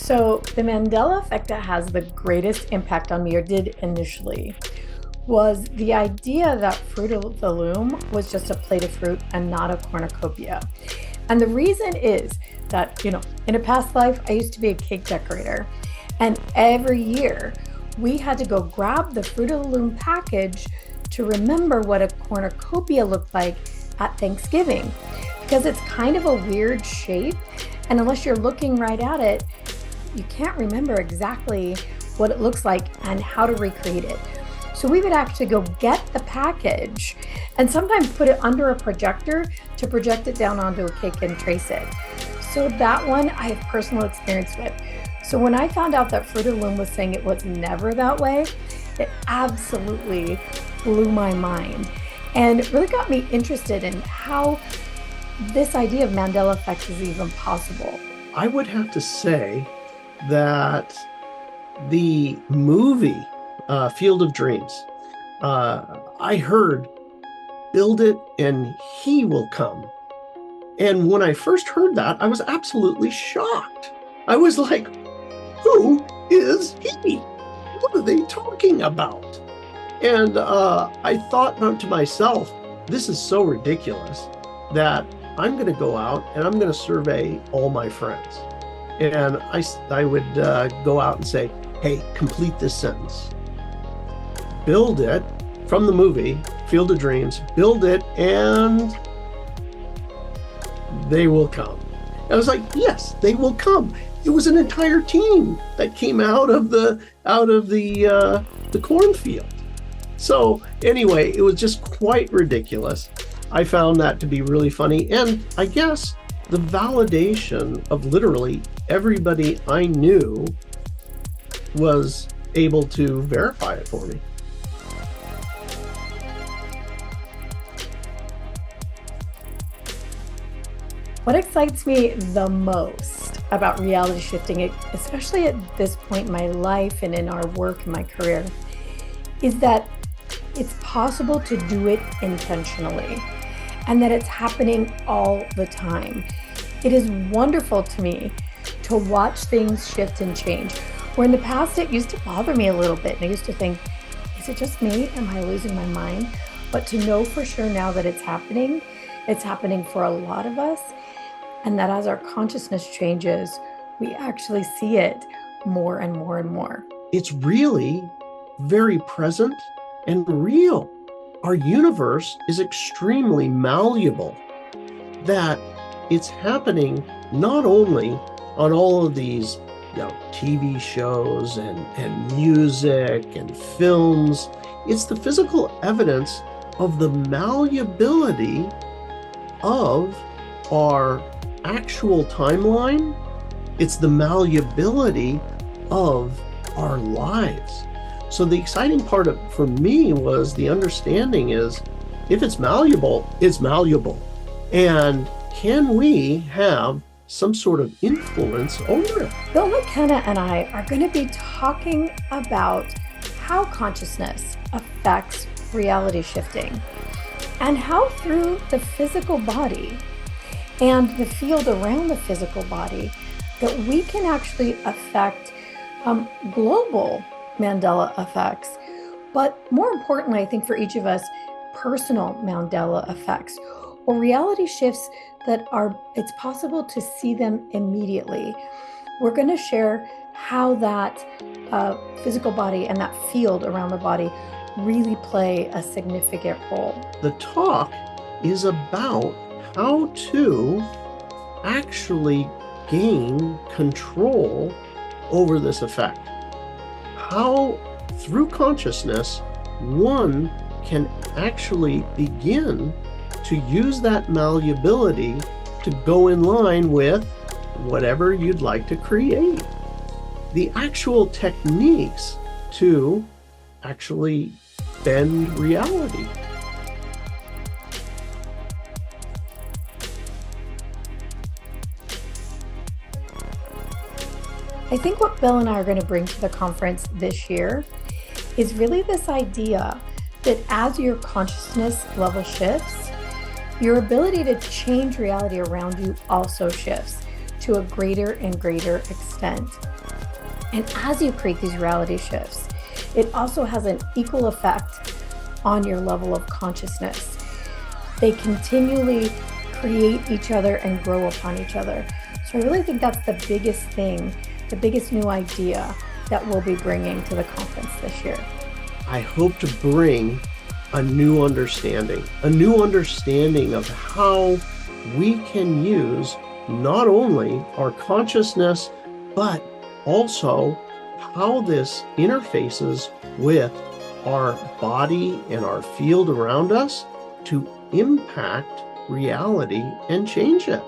So the Mandela effect that has the greatest impact on me, or did initially, was the idea that Fruit of the Loom was just a plate of fruit and not a cornucopia. And the reason is that, in a past life, I used to be a cake decorator. And every year we had to go grab the Fruit of the Loom package to remember what a cornucopia looked like at Thanksgiving, because it's kind of a weird shape. And unless you're looking right at it, you can't remember exactly what it looks like and how to recreate it. So we would actually go get the package and sometimes put it under a projector to project it down onto a cake and trace it. So that one I have personal experience with. So when I found out that Fruit of the Loom was saying it was never that way, it absolutely blew my mind and it really got me interested in how this idea of Mandela effects is even possible. I would have to say that the movie Field of Dreams, I heard, build it and he will come. And when I first heard that, I was absolutely shocked. I was like, who is he? What are they talking about? And I thought to myself, this is so ridiculous that I'm going to go out and I'm going to survey all my friends. And I would go out and say, hey, complete this sentence. Build it from the movie, Field of Dreams, build it and they will come. I was like, yes, they will come. It was an entire team that came out of the cornfield. So anyway, it was just quite ridiculous. I found that to be really funny. And I guess the validation of literally everybody I knew was able to verify it for me. What excites me the most about reality shifting, especially at this point in my life and in our work and my career, is that it's possible to do it intentionally and that it's happening all the time. It is wonderful to me to watch things shift and change. Where in the past it used to bother me a little bit and I used to think, is it just me? Am I losing my mind? But to know for sure now that it's happening for a lot of us, and that as our consciousness changes, we actually see it more and more and more. It's really very present and real. Our universe is extremely malleable, that it's happening not only on all of these TV shows and music and films, it's the physical evidence of the malleability of our actual timeline. It's the malleability of our lives. So the exciting part for me was the understanding is, if it's malleable, it's malleable. And can we have some sort of influence over it? Bill McKenna and I are going to be talking about how consciousness affects reality shifting and how through the physical body and the field around the physical body that we can actually affect global Mandela effects, but more importantly, I think for each of us, personal Mandela effects or reality shifts that it's possible to see them immediately. We're going to share how that physical body and that field around the body really play a significant role. The talk is about how to actually gain control over this effect. How, through consciousness, one can actually begin to use that malleability to go in line with whatever you'd like to create. The actual techniques to actually bend reality. I think what Bill and I are going to bring to the conference this year is really this idea that as your consciousness level shifts, your ability to change reality around you also shifts to a greater and greater extent. And as you create these reality shifts, it also has an equal effect on your level of consciousness. They continually create each other and grow upon each other. So I really think that's the biggest thing, the biggest new idea that we'll be bringing to the conference this year. I hope to bring a new understanding of how we can use not only our consciousness, but also how this interfaces with our body and our field around us to impact reality and change it.